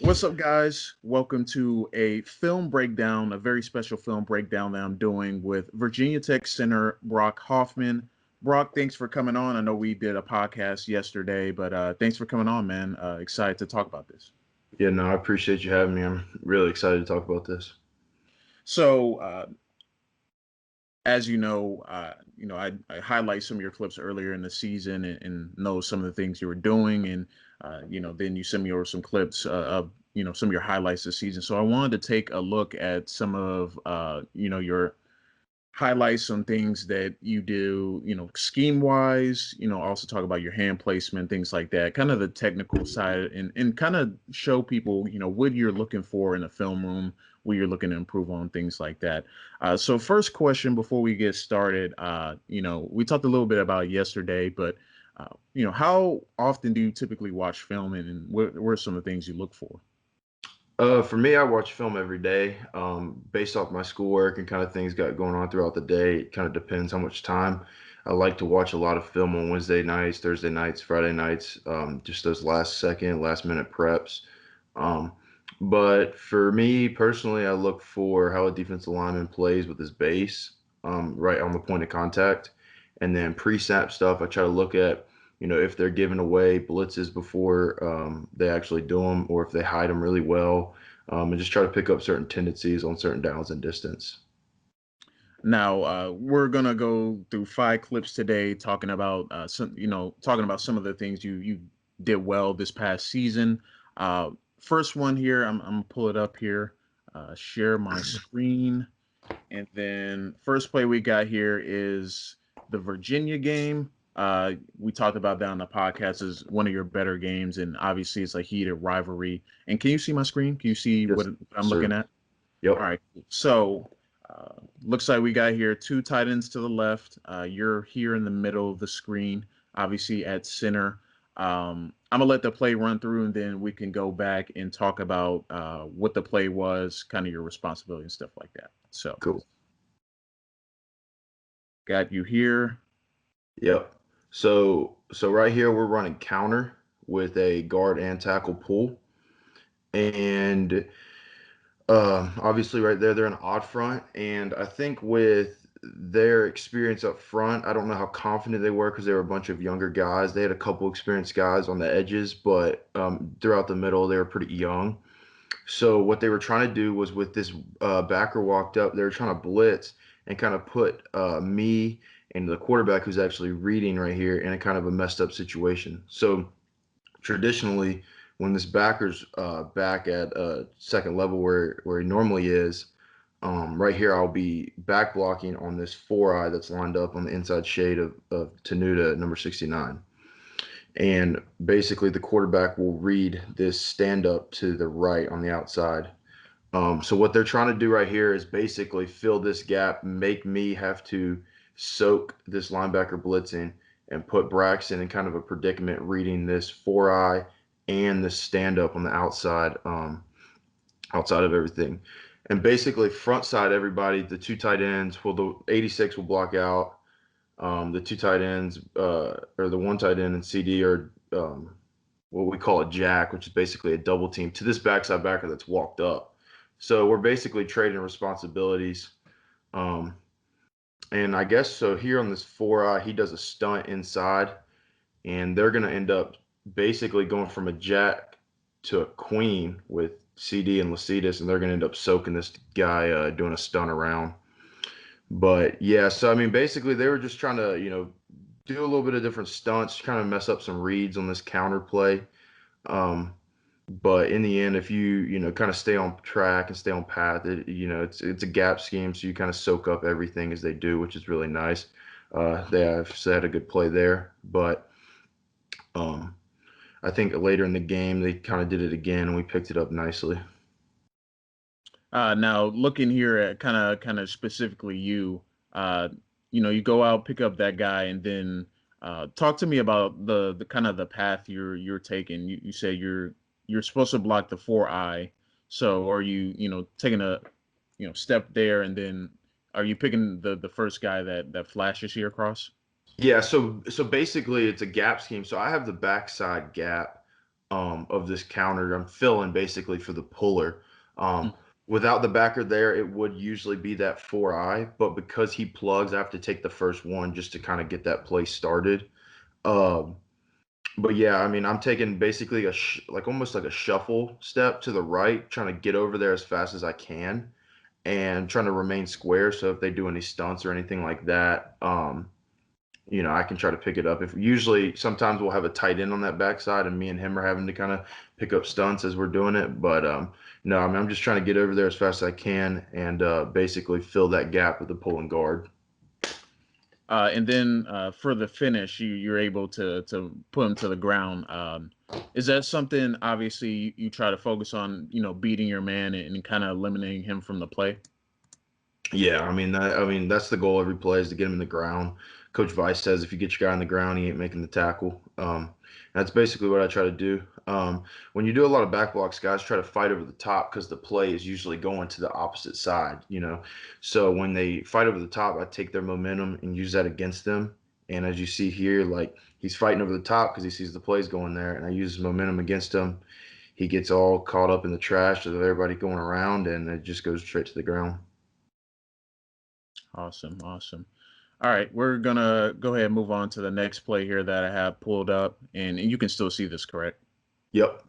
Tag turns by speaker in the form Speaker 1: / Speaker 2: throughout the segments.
Speaker 1: What's up, guys? Welcome to a film breakdown, a very special film breakdown that I'm doing with Virginia Tech center Brock Hoffman. Brock, thanks for coming on. I know we did a podcast yesterday, but thanks for coming on, man. Excited to talk about this.
Speaker 2: Yeah, no, I appreciate you having me. I'm really excited to talk about this.
Speaker 1: So, as I highlight some of your clips earlier in the season and know some of the things you were doing, and then you sent me over some clips of some of your highlights this season. So I wanted to take a look at some of your highlight some things that you do, scheme wise, also talk about your hand placement, things like that, kind of the technical side and kind of show people, what you're looking for in a film room, what you're looking to improve on, things like that. So first question before we get started, we talked a little bit about it yesterday, but how often do you typically watch film and what are some of the things you look for?
Speaker 2: For me, I watch film every day, based off my schoolwork and kind of things got going on throughout the day. It kind of depends how much time. I like to watch a lot of film on Wednesday nights, Thursday nights, Friday nights, just those last second, last minute preps. Um, but for me personally, I look for how a defensive lineman plays with his base, right on the point of contact. And then pre-snap stuff, I try to look at, if they're giving away blitzes before they actually do them, or if they hide them really well, and just try to pick up certain tendencies on certain downs and distance.
Speaker 1: Now we're gonna go through 5 clips today, talking about talking about some of the things you did well this past season. Uh, First one here, I'm gonna pull it up here, share my screen, and then first play we got here is the Virginia game. We talked about that on the podcast as one of your better games, and obviously it's a heated rivalry. And can you see my screen? Can you see
Speaker 2: Yes,
Speaker 1: what I'm looking
Speaker 2: sir.
Speaker 1: at? All
Speaker 2: Yep.
Speaker 1: right. So looks like we got here two tight ends to the left. You're here in the middle of the screen, obviously at center. I'm gonna let the play run through, and then we can go back and talk about what the play was, kind of your responsibility and stuff like that. So,
Speaker 2: Cool.
Speaker 1: got you here.
Speaker 2: Yep. So right here we're running counter with a guard and tackle pull, and obviously, right there, they're an odd front, and I think with their experience up front, I don't know how confident they were because they were a bunch of younger guys. They had a couple experienced guys on the edges, but throughout the middle, they were pretty young. So what they were trying to do was with this backer walked up, they were trying to blitz and kind of put me and the quarterback who's actually reading right here in a kind of a messed up situation. So traditionally, when this backer's back at second level where he normally is, right here I'll be back blocking on this four eye that's lined up on the inside shade of Tenuta number 69. And basically, the quarterback will read this stand up to the right on the outside. So what they're trying to do right here is basically fill this gap, make me have to soak this linebacker blitzing and put Braxton in kind of a predicament reading this four eye and the stand up on the outside, outside of everything. And basically front side everybody, the two tight ends, well the 86 will block out. The two tight ends, or the one tight end and CD are what we call a jack, which is basically a double team to this backside backer that's walked up. So we're basically trading responsibilities. Um, and I guess so here on this four eye, he does a stunt inside, and they're going to end up basically going from a jack to a queen with CD and Lacitus, and they're going to end up soaking this guy doing a stunt around. But yeah, so I mean, basically they were just trying to, do a little bit of different stunts, kind of mess up some reads on this counter play. Um, but in the end, if you kind of stay on track and stay on path, it's a gap scheme, so you kind of soak up everything as they do, which is really nice. They have had a good play there, but um, I think later in the game they kind of did it again and we picked it up nicely.
Speaker 1: Now looking here at kind of specifically you, uh, you go out, pick up that guy, and then talk to me about the kind of the path you're taking. You say you're supposed to block the four eye, so are you taking a step there, and then are you picking the first guy that flashes here across?
Speaker 2: Yeah, so basically it's a gap scheme. So I have the backside gap of this counter. I'm filling basically for the puller. Um, Without the backer there, it would usually be that 4-eye, but because he plugs, I have to take the first one just to kind of get that play started. Um, but yeah, I mean, I'm taking basically like almost like a shuffle step to the right, trying to get over there as fast as I can and trying to remain square. So if they do any stunts or anything like that, I can try to pick it up. If usually sometimes we'll have a tight end on that backside, and me and him are having to kind of pick up stunts as we're doing it. But no, I mean, I'm just trying to get over there as fast as I can and basically fill that gap with the pulling guard.
Speaker 1: And then for the finish, you're able to put him to the ground. Is that something? Obviously, you try to focus on, beating your man and kind of eliminating him from the play.
Speaker 2: Yeah, I mean that's the goal every play is to get him in the ground. Coach Vice says if you get your guy in the ground, he ain't making the tackle. That's basically what I try to do. When you do a lot of back blocks, guys try to fight over the top because the play is usually going to the opposite side. So when they fight over the top, I take their momentum and use that against them. And as you see here, like he's fighting over the top because he sees the plays going there, and I use his momentum against him. He gets all caught up in the trash of everybody going around, and it just goes straight to the ground.
Speaker 1: Awesome, awesome. All right, we're gonna go ahead and move on to the next play here that I have pulled up, and you can still see this, correct?
Speaker 2: Yep.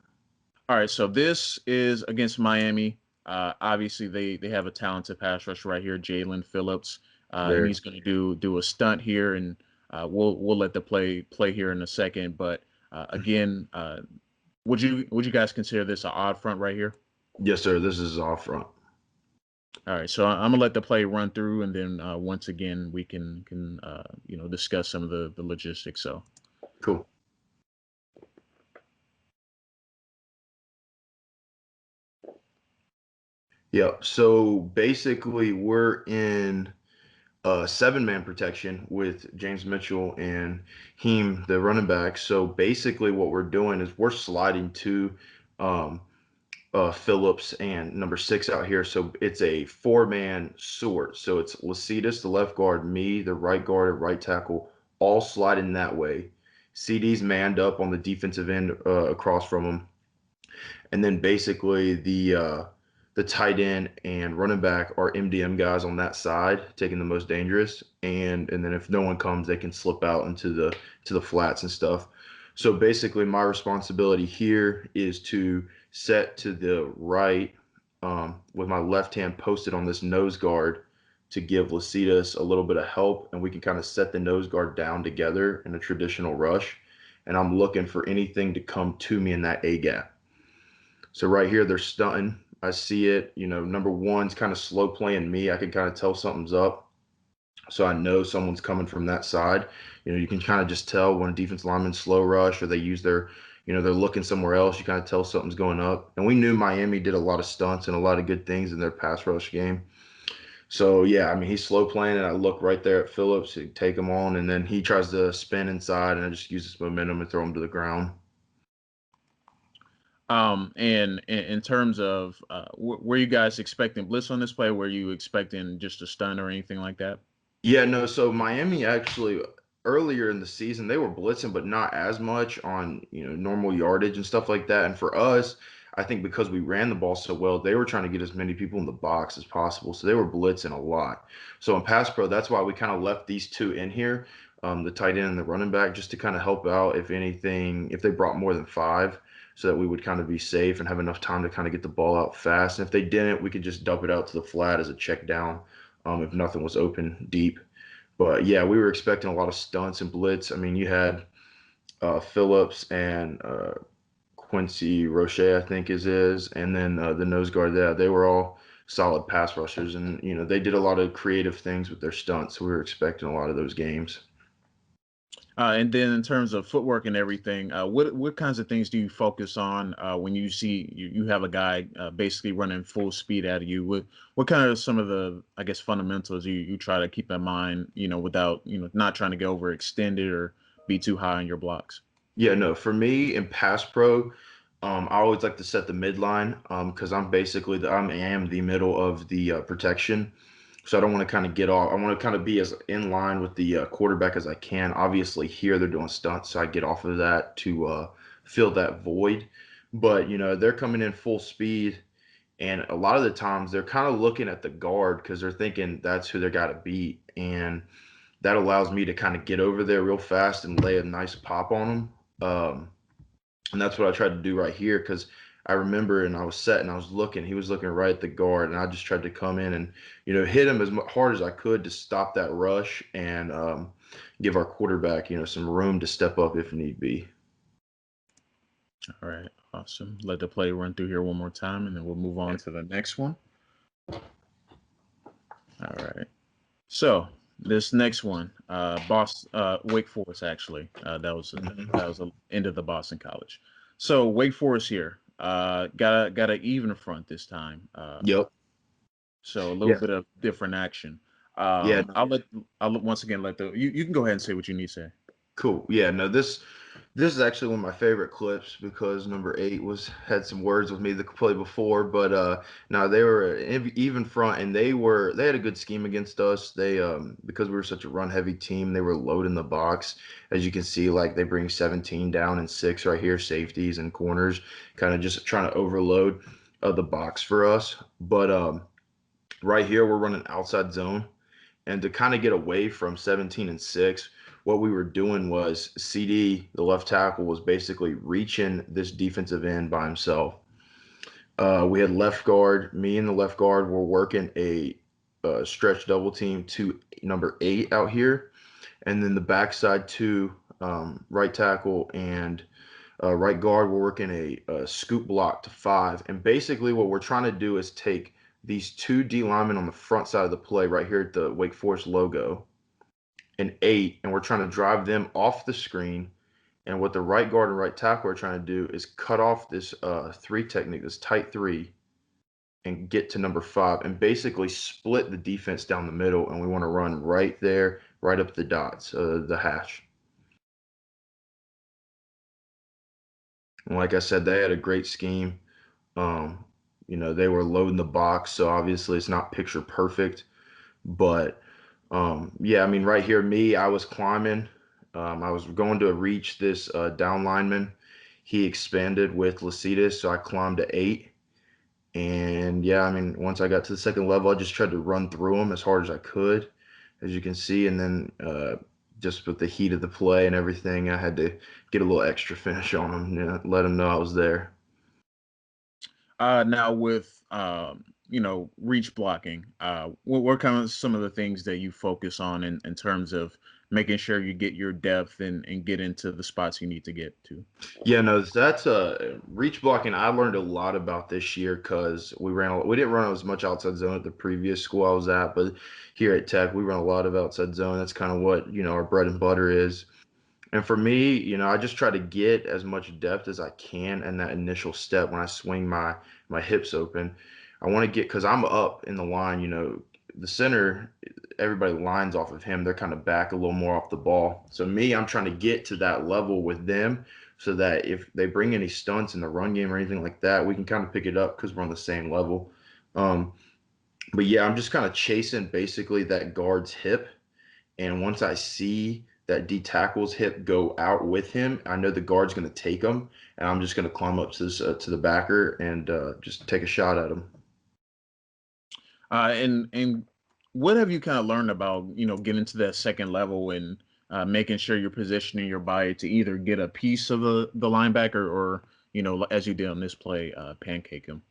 Speaker 1: All right, so this is against Miami. Obviously, they have a talented pass rush right here, Jalen Phillips, and
Speaker 2: Very.
Speaker 1: he's going to do a stunt here, and we'll let the play here in a second. But again, would you guys consider this an odd front right here?
Speaker 2: Yes, sir. This is off front.
Speaker 1: All right, so I'm gonna let the play run through, and then once again we can discuss some of the logistics. So.
Speaker 2: Cool. Yep. So basically, we're in 7-man protection with James Mitchell and Heem, the running back. So basically, what we're doing is we're sliding to um, Phillips and number 6 out here. So it's a 4-man sort. So it's Lacitus, the left guard, me, the right guard, and right tackle, all sliding that way. CD's manned up on the defensive end across from him, and then basically the tight end and running back are MDM guys on that side, taking the most dangerous, and then if no one comes, they can slip out into the flats and stuff. So basically, my responsibility here is to set to the right with my left hand posted on this nose guard to give Lacitas a little bit of help, and we can kind of set the nose guard down together in a traditional rush. And I'm looking for anything to come to me in that A gap. So right here, they're stunting. I see it. Number one's kind of slow playing me. I can kind of tell something's up. So I know someone's coming from that side. You can kind of just tell when a defense lineman slow rush or they use they're looking somewhere else. You kind of tell something's going up. And we knew Miami did a lot of stunts and a lot of good things in their pass rush game. So yeah, I mean he's slow playing, and I look right there at Phillips to take him on, and then he tries to spin inside, and I just use his momentum and throw him to the ground.
Speaker 1: And in terms of were you guys expecting blitz on this play? Were you expecting just a stun or anything like that?
Speaker 2: Yeah, no. So Miami actually earlier in the season they were blitzing, but not as much on normal yardage and stuff like that. And for us, I think because we ran the ball so well, they were trying to get as many people in the box as possible. So they were blitzing a lot. So in pass pro, that's why we kind of left these two in here, the tight end and the running back, just to kind of help out if anything, if they brought more than five, so that we would kind of be safe and have enough time to kind of get the ball out fast. And if they didn't, we could just dump it out to the flat as a check down if nothing was open deep. But yeah, we were expecting a lot of stunts and blitz. I mean, you had Phillips and Quincy Roche, I think is, and then the nose guard there. They were all solid pass rushers, and they did a lot of creative things with their stunts. We were expecting a lot of those games.
Speaker 1: And then in terms of footwork and everything, what kinds of things do you focus on when you see you have a guy basically running full speed at you? What kind of some of the, I guess, fundamentals you try to keep in mind, without not trying to get overextended or be too high on your blocks?
Speaker 2: Yeah, no, for me in pass pro, I always like to set the midline because I am the middle of the protection. So I don't want to kind of get off. I want to kind of be as in line with the quarterback as I can. Obviously, here they're doing stunts, so I get off of that to fill that void. But they're coming in full speed, and a lot of the times they're kind of looking at the guard because they're thinking that's who they got to beat, and that allows me to kind of get over there real fast and lay a nice pop on them. And that's what I tried to do right here because I remember, and I was set and I was looking. He was looking right at the guard, and I just tried to come in and hit him as hard as I could to stop that rush and give our quarterback some room to step up if need be.
Speaker 1: All right, awesome. Let the play run through here one more time, and then we'll move on to the next one. All right. So this next one, Wake Forest actually. That was the end of the Boston College. So Wake Forest here, got an even front this time.
Speaker 2: Yep.
Speaker 1: So a little
Speaker 2: Yeah.
Speaker 1: bit of different action.
Speaker 2: Yeah.
Speaker 1: I'll once again let you can go ahead and say what you need to say.
Speaker 2: Cool. Yeah. No. This is actually one of my favorite clips because number 8 was had some words with me the play before, but no, they were even front, and they had a good scheme against us. They because we were such a run heavy team, they were loading the box. As you can see, like they bring 17 down and 6 right here, safeties and corners, kind of just trying to overload the box for us. But right here, we're running outside zone, and to kind of get away from 17 and 6, what we were doing was CD, the left tackle, was basically reaching this defensive end by himself. We had left guard. Me and the left guard were working a stretch double team to number 8 out here, and then the backside to right tackle and right guard, we're working a scoop block to 5. And basically, what we're trying to do is take these 2 D linemen on the front side of the play right here at the Wake Forest logo and 8, and we're trying to drive them off the screen. And what the right guard and right tackle are trying to do is cut off this 3 technique, this tight 3, and get to number 5 and basically split the defense down the middle. And we want to run right there, right up the dots, the hash. And like I said, they had a great scheme. Um, they were loading the box, so obviously it's not picture perfect. But yeah, I mean, right here, I was climbing. I was going to reach this down lineman. He expanded with Lacitus, so I climbed to 8. And yeah, I mean, once I got to the second level, I just tried to run through him as hard as I could, as you can see. And then just with the heat of the play and everything, I had to get a little extra finish on him, let him know I was there.
Speaker 1: Now with reach blocking, what kind of some of the things that you focus on in terms of making sure you get your depth and get into the spots you need to get to?
Speaker 2: Yeah, no, that's reach blocking. I learned a lot about this year because we didn't run as much outside zone at the previous school I was at, but here at Tech we run a lot of outside zone. That's kind of what our bread and butter is. And for me, I just try to get as much depth as I can in that initial step when I swing my hips open. I want to get because I'm up in the line. The center, everybody lines off of him. They're kind of back a little more off the ball. So me, I'm trying to get to that level with them so that if they bring any stunts in the run game or anything like that, we can kind of pick it up because we're on the same level. Um, but yeah, I'm just kind of chasing basically that guard's hip, and once I see that D tackle's hip go out with him, I know the guard's going to take him, and I'm just going to climb up to the backer and just take a shot at him.
Speaker 1: And what have you kind of learned about getting to that second level and making sure you're positioning your body to either get a piece of the linebacker or as you did on this play, pancake him?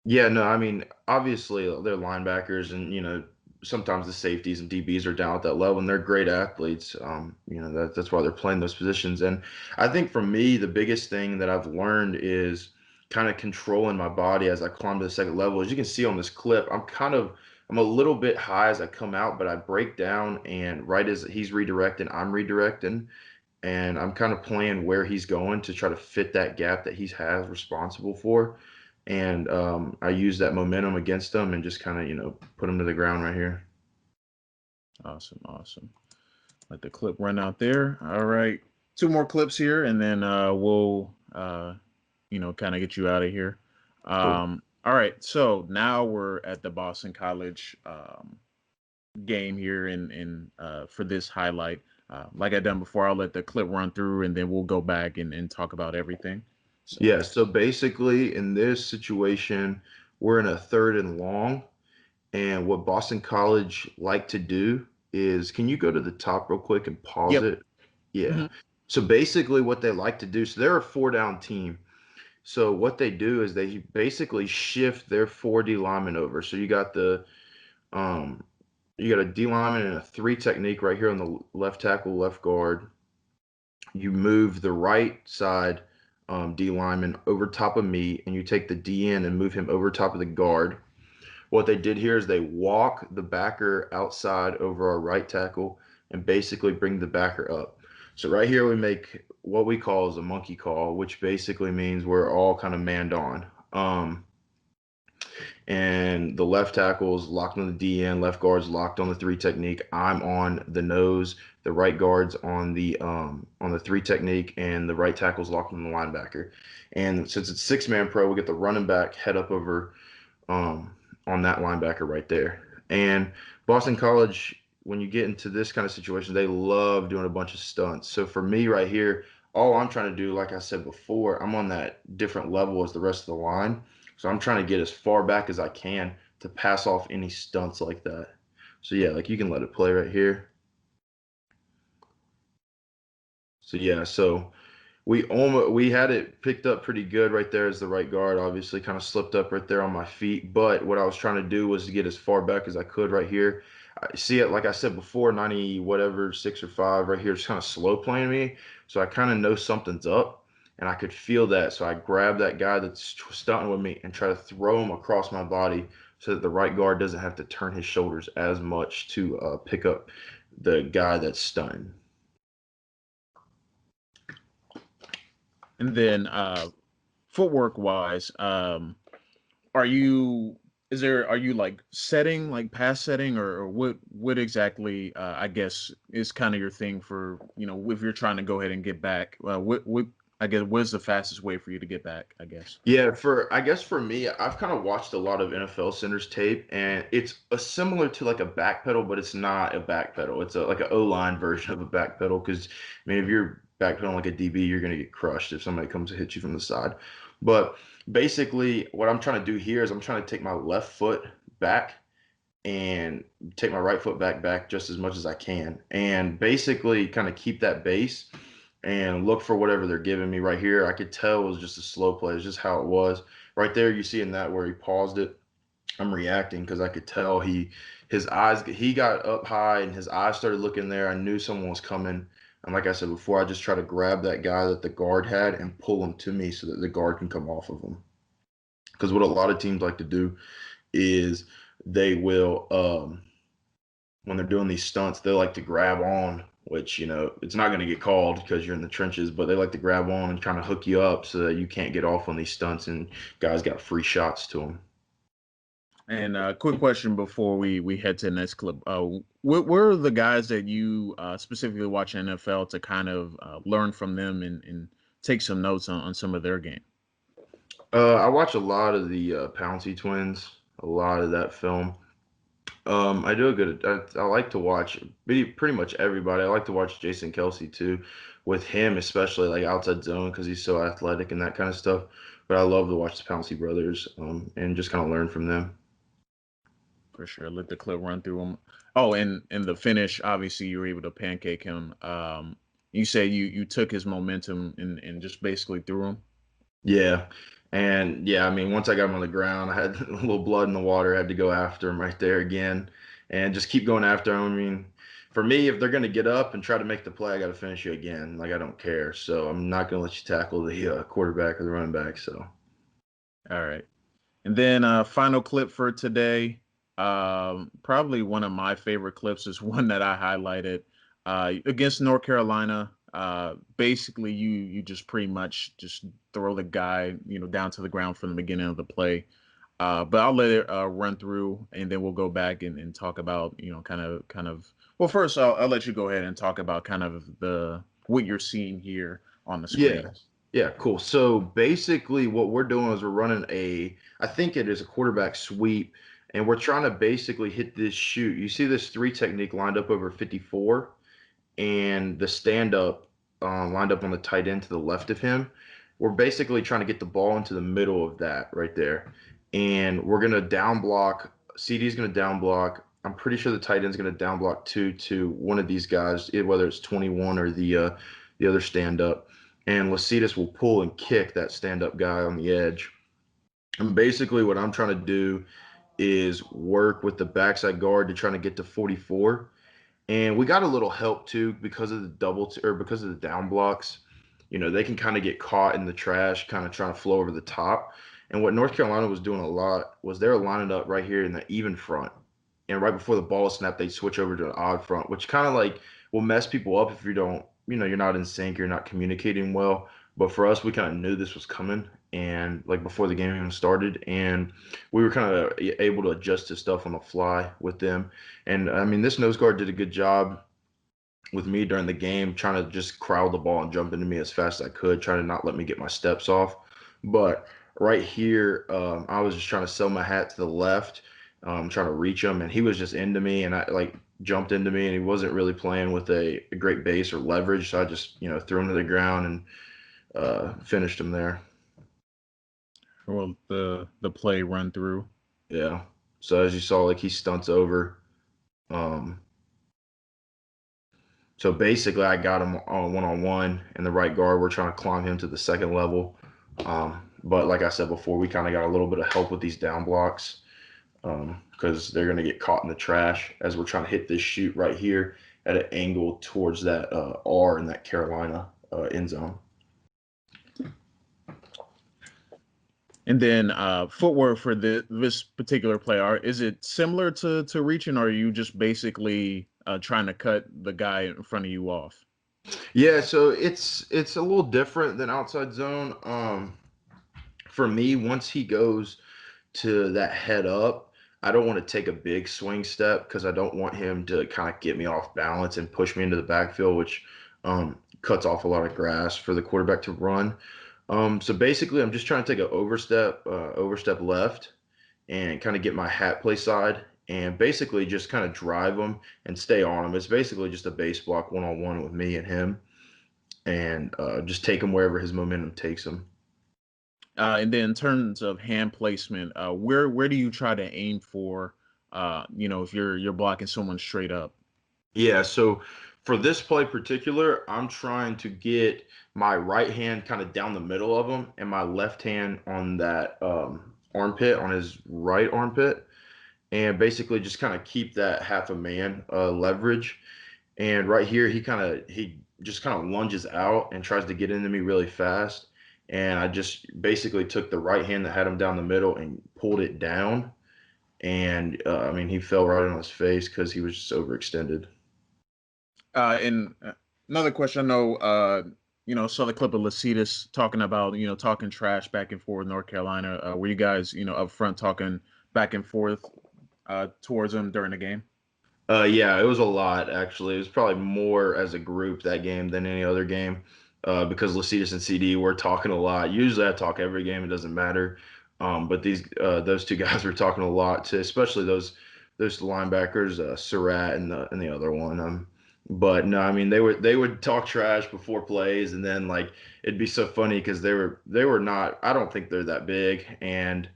Speaker 2: Yeah, no, I mean, obviously they're linebackers, and sometimes the safeties and DBs are down at that level, and they're great athletes. That's why they're playing those positions. And I think for me, the biggest thing that I've learned is kind of controlling my body as I climb to the second level. As you can see on this clip, I'm a little bit high as I come out, but I break down, and right as he's redirecting, I'm redirecting, and I'm kind of playing where he's going to try to fit that gap that he has responsible for. And I use that momentum against him and just kind of, put him to the ground right here.
Speaker 1: Awesome, awesome. Let the clip run out there. All right, two more clips here, and then we'll kind of get you out of here.
Speaker 2: Cool.
Speaker 1: All right, so now we're at the Boston College game here in for this highlight. like I done before, I'll let the clip run through, and then we'll go back and talk about everything. So,
Speaker 2: Yeah, so basically in this situation, we're in a third and long. And what Boston College like to do is, can you go to the top real quick and pause
Speaker 1: yep.
Speaker 2: it? Yeah.
Speaker 1: Hmm.
Speaker 2: So basically, what they like to do, so they're a four down team. So what they do is they basically shift their four D linemen over. So um you got a D lineman and a three technique right here on the left tackle, left guard. You move the right side D lineman over top of me, and you take the DN and move him over top of the guard. What they did here is they walk the backer outside over our right tackle and basically bring the backer up. So right here we make what we call is a monkey call, which basically means we're all kind of manned on. And the left tackle is locked on the DN, left guard's locked on the three technique. I'm on the nose, the right guard's on the three technique, and the right tackle's locked on the linebacker. And since it's 6-man pro, we get the running back head up over um, on that linebacker right there. And Boston College, when you get into this kind of situation, they love doing a bunch of stunts. So for me right here, all I'm trying to do, like I said before, I'm on that different level as the rest of the line. So I'm trying to get as far back as I can to pass off any stunts like that. So yeah, like you can let it play right here. So yeah, so we had it picked up pretty good right there as the right guard. Obviously, kind of slipped up right there on my feet. But what I was trying to do was to get as far back as I could right here. I see it like I said before, 90 whatever 6 or 5 right here, just kind of slow playing me. So I kind of know something's up, and I could feel that. So I grab that guy that's stunting with me and try to throw him across my body so that the right guard doesn't have to turn his shoulders as much to pick up the guy that's stunting.
Speaker 1: And then footwork wise, are you are you like setting, like pass setting, or what exactly I guess is kind of your thing for, if you're trying to go ahead and get back, what I guess what's the fastest way for you to get back, I guess.
Speaker 2: Yeah, for I guess for me, I've kind of watched a lot of NFL centers tape, and it's a similar to like a back pedal, but it's not a back pedal. It's like an O line version of a back pedal. Because I mean, if you're back pedaling like a DB, you're gonna get crushed if somebody comes to hit you from the side. But basically, what I'm trying to do here is I'm trying to take my left foot back and take my right foot back just as much as I can, and basically kind of keep that base and look for whatever they're giving me right here. I could tell it was just a slow play. It's just how it was. Right there, you see in that where he paused it. I'm reacting because I could tell he got up high and his eyes started looking there. I knew someone was coming. And like I said before, I just try to grab that guy that the guard had and pull him to me so that the guard can come off of him. Because what a lot of teams like to do is they will when they're doing these stunts, they like to grab on, which, it's not going to get called because you're in the trenches, but they like to grab on and kind of hook you up so that you can't get off on these stunts and guys got free shots to them.
Speaker 1: And quick question before we head to the next clip. What were the guys that you specifically watch NFL to kind of learn from them and take some notes on some of their game?
Speaker 2: I watch a lot of the Pouncey twins, a lot of that film. I do a good. I like to watch pretty much everybody. I like to watch Jason Kelsey too, with him especially like outside zone because he's so athletic and that kind of stuff. But I love to watch the Pouncey brothers and just kind of learn from them.
Speaker 1: For sure. Let the clip run through him. Oh, and in the finish, obviously you were able to pancake him. You say you took his momentum and just basically threw him.
Speaker 2: Yeah. And yeah, I mean, once I got him on the ground, I had a little blood in the water. I had to go after him right there again and just keep going after him. I mean, for me, if they're going to get up and try to make the play, I got to finish you again. Like, I don't care. So I'm not going to let you tackle the quarterback or the running back. So,
Speaker 1: All right. And then final clip for today. Probably one of my favorite clips is one that I highlighted against North Carolina. Basically, you just pretty much just throw the guy down to the ground from the beginning of the play. But I'll let it run through, and then we'll go back and talk about kind of. Well, first I'll let you go ahead and talk about kind of the what you're seeing here on the
Speaker 2: yeah.
Speaker 1: screen.
Speaker 2: Yeah, cool. So basically, what we're doing is we're running I think it is a quarterback sweep, and we're trying to basically hit this shoot. You see this three technique lined up over 54. and the stand up lined up on the tight end to the left of him. We're basically trying to get the ball into the middle of that right there. And we're going to down block. CD's going to down block. I'm pretty sure the tight end's going to down block two to one of these guys, whether it's 21 or the other stand up. And Lasitas will pull and kick that stand up guy on the edge. And basically, what I'm trying to do is work with the backside guard to try to get to 44, and we got a little help too because of the or because of the down blocks. They can kind of get caught in the trash, kind of trying to flow over the top. And what North Carolina was doing a lot was they were lining up right here in the even front. And right before the ball snap, they switch over to an odd front, which kind of like will mess people up if you don't, you're not in sync, you're not communicating well. But for us, we kind of knew this was coming, and like before the game even started, and we were kind of able to adjust to stuff on the fly with them. And I mean, this nose guard did a good job with me during the game, trying to just crowd the ball and jump into me as fast as I could, trying to not let me get my steps off. But right here, I was just trying to sell my hat to the left, trying to reach him, and he was just into me, and I like jumped into me, and he wasn't really playing with a great base or leverage, so I just threw him to the ground and finished him there.
Speaker 1: Well, the play run through.
Speaker 2: Yeah. So as you saw, like he stunts over. Um, So basically, I got him on one, and the right guard. We're trying to climb him to the second level. But like I said before, we kind of got a little bit of help with these down blocks because they're going to get caught in the trash as we're trying to hit this shoot right here at an angle towards that R in that Carolina end zone.
Speaker 1: And then footwork for this particular play, is it similar to reaching, or are you just basically trying to cut the guy in front of you off?
Speaker 2: Yeah, so it's a little different than outside zone. For me, once he goes to that head up, I don't want to take a big swing step because I don't want him to kind of get me off balance and push me into the backfield, which cuts off a lot of grass for the quarterback to run. So basically, I'm just trying to take an overstep left, and kind of get my hat play side, and basically just kind of drive him and stay on him. It's basically just a base block one on one with me and him, and just take him wherever his momentum takes him.
Speaker 1: And then in terms of hand placement, where do you try to aim for? If you're blocking someone straight up.
Speaker 2: Yeah, so for this play particular, I'm trying to get my right hand kind of down the middle of him and my left hand on that armpit, on his right armpit, and basically just kind of keep that half a man leverage. And right here, he just kind of lunges out and tries to get into me really fast. And I just basically took the right hand that had him down the middle and pulled it down. And I mean, he fell right on his face because he was just overextended.
Speaker 1: And another question, I know, saw the clip of Lasitas talking about, talking trash back and forth North Carolina. Were you guys, up front talking back and forth towards him during the game?
Speaker 2: Yeah, it was a lot actually. It was probably more as a group that game than any other game because Lasitas and CD were talking a lot. Usually I talk every game; it doesn't matter. But those two guys were talking a lot to, especially those linebackers, Surratt and the other one. But no, I mean they would talk trash before plays, and then like it'd be so funny because they were not. I don't think they're that big, and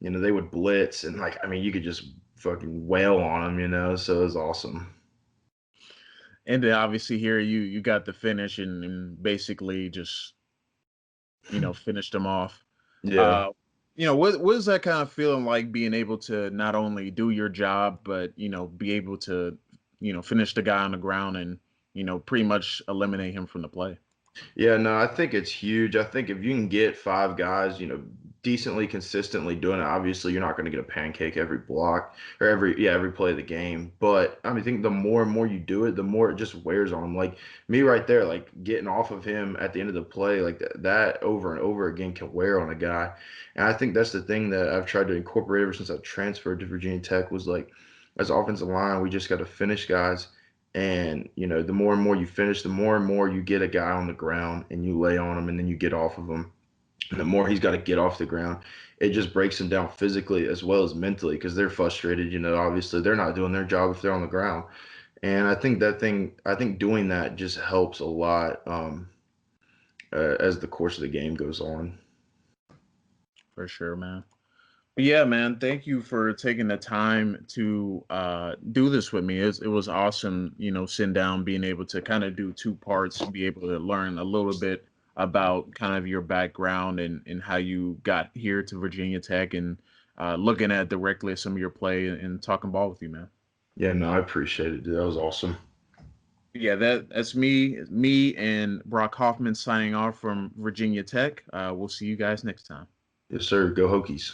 Speaker 2: they would blitz, and like I mean you could just fucking wail on them, so it was awesome.
Speaker 1: And then obviously here you got the finish and basically just finished them off.
Speaker 2: Yeah.
Speaker 1: Uh, what is that kind of feeling like being able to not only do your job, but be able to finish the guy on the ground and pretty much eliminate him from the play?
Speaker 2: Yeah, no, I think it's huge. I think if you can get five guys, decently consistently doing it, obviously you're not going to get a pancake every block or every play of the game. But I mean, I think the more and more you do it, the more it just wears on them. Like me right there, like getting off of him at the end of the play, like that over and over again can wear on a guy. And I think that's the thing that I've tried to incorporate ever since I transferred to Virginia Tech was like, as offensive line, we just got to finish guys. And the more and more you finish, the more and more you get a guy on the ground and you lay on him, and then you get off of him. And the more he's got to get off the ground, it just breaks him down physically as well as mentally because they're frustrated. Obviously they're not doing their job if they're on the ground. And I think doing that just helps a lot as the course of the game goes on.
Speaker 1: For sure, man. Yeah, man. Thank you for taking the time to do this with me. It was awesome, sitting down, being able to kind of do two parts, be able to learn a little bit about kind of your background and how you got here to Virginia Tech and looking at directly at some of your play and talking ball with you, man.
Speaker 2: Yeah, no, I appreciate it, dude. That was awesome.
Speaker 1: Yeah, that's me and Brock Hoffman signing off from Virginia Tech. We'll see you guys next time.
Speaker 2: Yes, sir. Go Hokies.